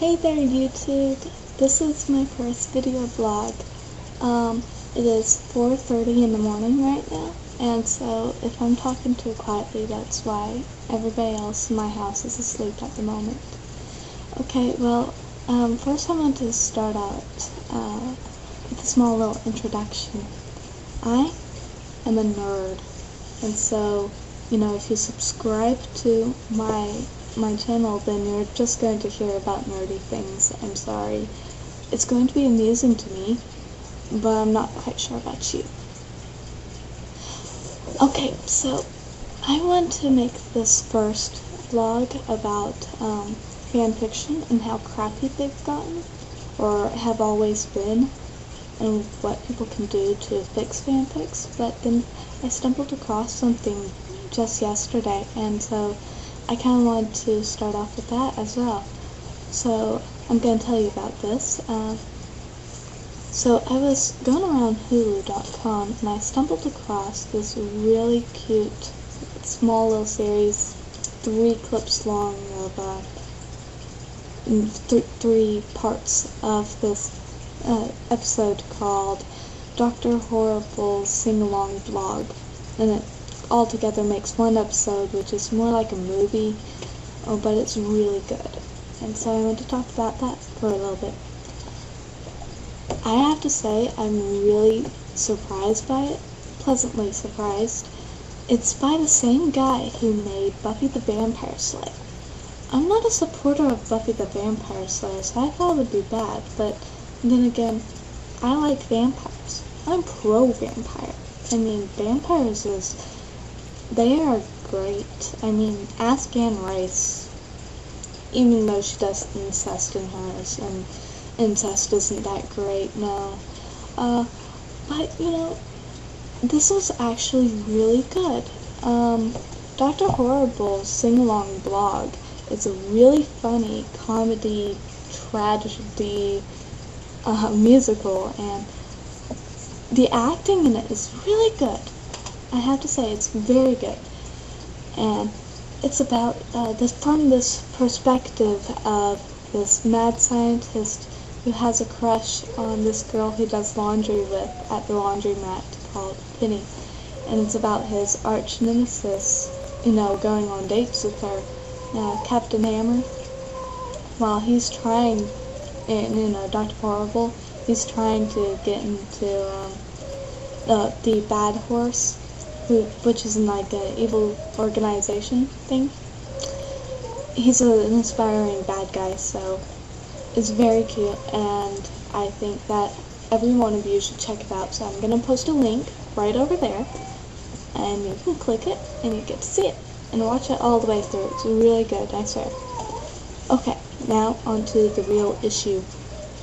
Hey there YouTube, this is my first video blog. It is 4:30 in the morning right now, and so if I'm talking too quietly, that's why. Everybody else in my house is asleep at the moment. Okay, well, first I want to start out with a small little introduction. I am a nerd, and so, if you subscribe to my channel, then you're just going to hear about nerdy things. I'm sorry. It's going to be amusing to me, but I'm not quite sure about you. Okay, so I want to make this first vlog about fanfiction and how crappy they've gotten, or have always been, and what people can do to fix fanfics. But then I stumbled across something just yesterday, and so I kind of wanted to start off with that as well. So I'm going to tell you about this. So I was going around Hulu.com and I stumbled across this really cute small little series, 3 clips long of 3 parts of this episode called Dr. Horrible's Sing-Along Blog, and it all together makes one episode, which is more like a movie, but it's really good. And so I want to talk about that for a little bit. I have to say, I'm really surprised by it, pleasantly surprised. It's by the same guy who made Buffy the Vampire Slayer. I'm not a supporter of Buffy the Vampire Slayer, so I thought it would be bad, but then again, I like vampires. I'm pro-vampire. I mean, vampires they are great. I mean, ask Anne Rice, even though she does incest in hers, and incest isn't that great, no. But, this was actually really good. Dr. Horrible's Sing-Along Blog is a really funny comedy, tragedy, musical, and the acting in it is really good. I have to say, it's very good. And it's about from this perspective of this mad scientist who has a crush on this girl he does laundry with at the laundromat called Penny. And it's about his arch nemesis, going on dates with her, Captain Hammer. While he's trying, and Dr. Horrible, he's trying to get into the Bad Horse, which is like an evil organization thing. He's an inspiring bad guy, so it's very cute, and I think that every one of you should check it out. So I'm going to post a link right over there, and you can click it, and you get to see it, and watch it all the way through. It's really good, I swear. Okay, now on to the real issue.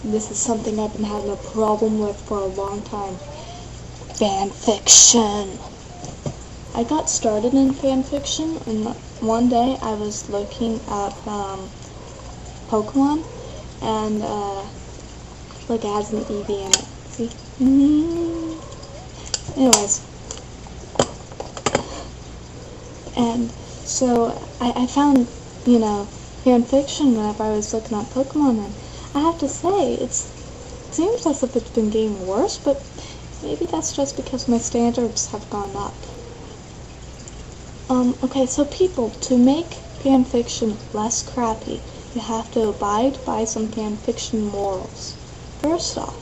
This is something I've been having a problem with for a long time. Fanfiction. I got started in fanfiction, and one day I was looking up Pokemon, and look, it has an EV in it. See? Anyways, and so I found fanfiction whenever I was looking up Pokemon, and I have to say it seems as if it's been getting worse, but maybe that's just because my standards have gone up. Okay, so people, to make fanfiction less crappy, you have to abide by some fanfiction morals. First off,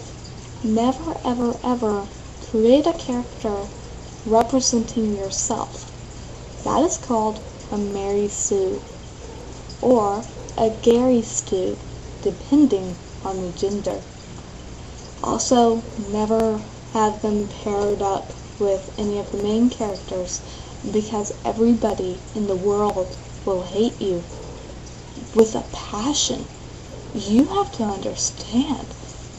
never ever ever create a character representing yourself. That is called a Mary Sue, or a Gary Stu, depending on the gender. Also, never have them paired up with any of the main characters, because everybody in the world will hate you with a passion. You have to understand,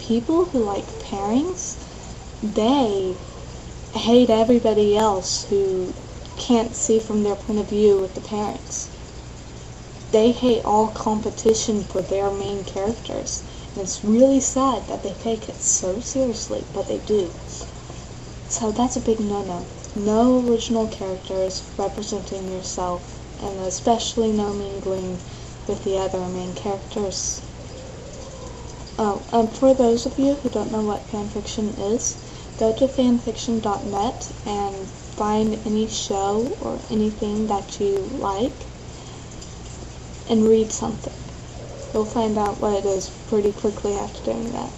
people who like pairings, they hate everybody else who can't see from their point of view with the pairings. They hate all competition for their main characters, and it's really sad that they take it so seriously, but they do. So that's a big no-no. No original characters representing yourself, and especially no mingling with the other main characters. For those of you who don't know what fanfiction is, go to fanfiction.net and find any show or anything that you like and read something. You'll find out what it is pretty quickly after doing that.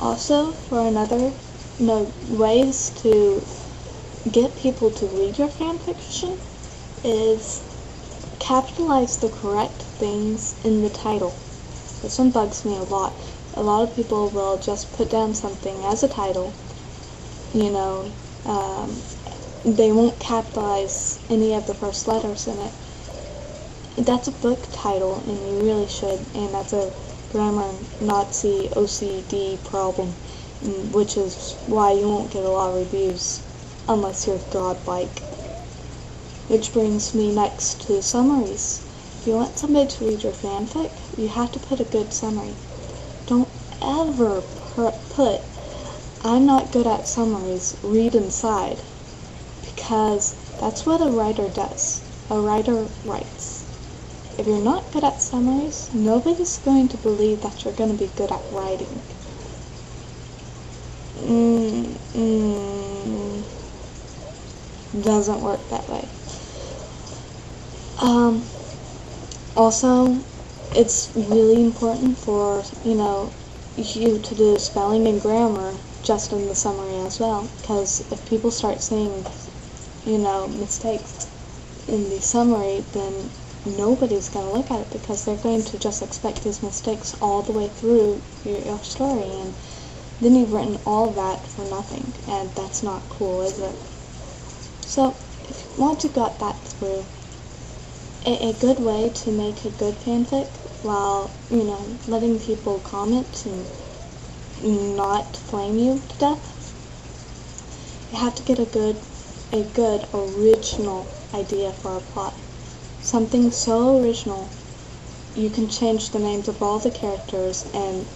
Also, for another ways to get people to read your fanfiction is capitalize the correct things in the title. This one bugs me a lot. A lot of people will just put down something as a title, they won't capitalize any of the first letters in it. That's a book title, and you really should, and that's a grammar Nazi OCD problem, which is why you won't get a lot of reviews unless you're godlike. Which brings me next to summaries. If you want somebody to read your fanfic, you have to put a good summary. Don't ever put, "I'm not good at summaries, read inside," because that's what a writer does. A writer writes. If you're not good at summaries, nobody's going to believe that you're going to be good at writing. Doesn't work that way. Also, it's really important for, you to do spelling and grammar just in the summary as well, because if people start seeing, mistakes in the summary, then nobody's going to look at it, because they're going to just expect these mistakes all the way through your story, and then you've written all that for nothing, and that's not cool, is it? So, once you got that through, a good way to make a good fanfic while, letting people comment and not flame you to death, you have to get a good original idea for a plot. Something so original, you can change the names of all the characters and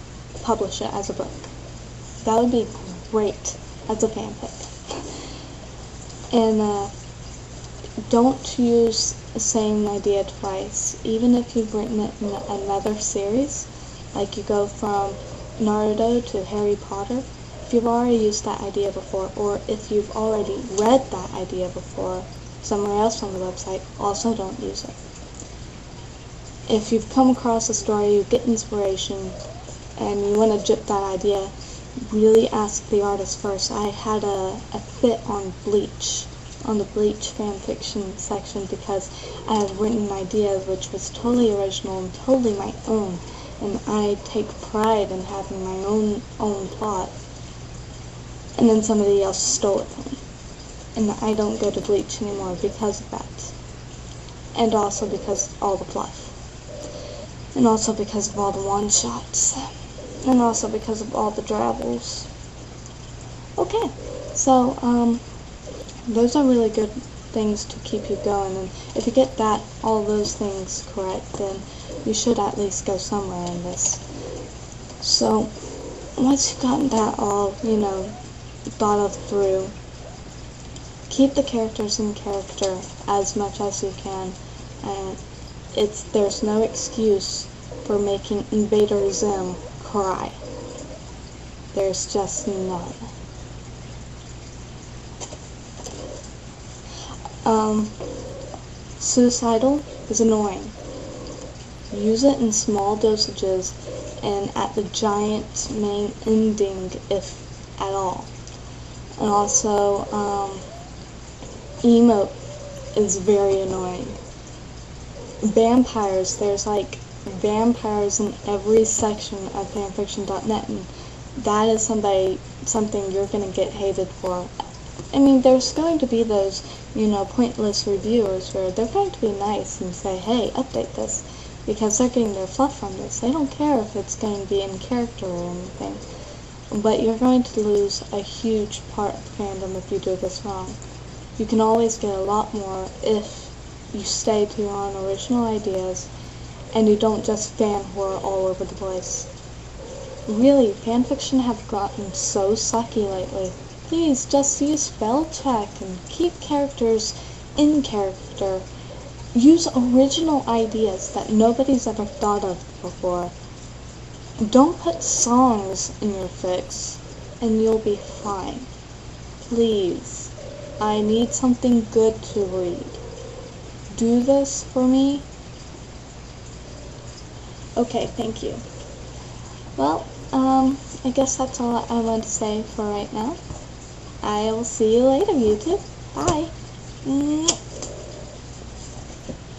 publish it as a book. That would be great as a fanfic. And don't use the same idea twice, even if you've written it in another series, like you go from Naruto to Harry Potter. If you've already used that idea before, or if you've already read that idea before somewhere else on the website, also don't use it. If you've come across a story, you get inspiration, and you want to jip that idea, really ask the artist first. I had a fit on Bleach, on the Bleach fanfiction section, because I had written an idea which was totally original and totally my own, and I take pride in having my own plot, and then somebody else stole it from me. And I don't go to Bleach anymore because of that. And also because of all the fluff. And also because of all the one-shots. And also because of all the drabbles. Okay, so, those are really good things to keep you going. And if you get all those things correct, then you should at least go somewhere in this. So, once you've gotten that all, thought of through, keep the characters in character as much as you can, and there's no excuse for making Invader Zim cry. There's just none. Suicidal is annoying. Use it in small dosages and at the giant main ending, if at all. And also, emote is very annoying. Vampires, there's like vampires in every section of fanfiction.net, and that is something you're going to get hated for. I mean, there's going to be those, pointless reviewers where they're going to be nice and say, hey, update this, because they're getting their fluff from this. They don't care if it's going to be in character or anything. But you're going to lose a huge part of the fandom if you do this wrong. You can always get a lot more if you stay to your own original ideas and you don't just fan whore all over the place. Really, fanfiction have gotten so sucky lately. Please just use spell check and keep characters in character. Use original ideas that nobody's ever thought of before. Don't put songs in your fics, and you'll be fine. Please, I need something good to read. Do this for me? Okay, thank you. Well, I guess that's all I want to say for right now. I will see you later, YouTube. Bye.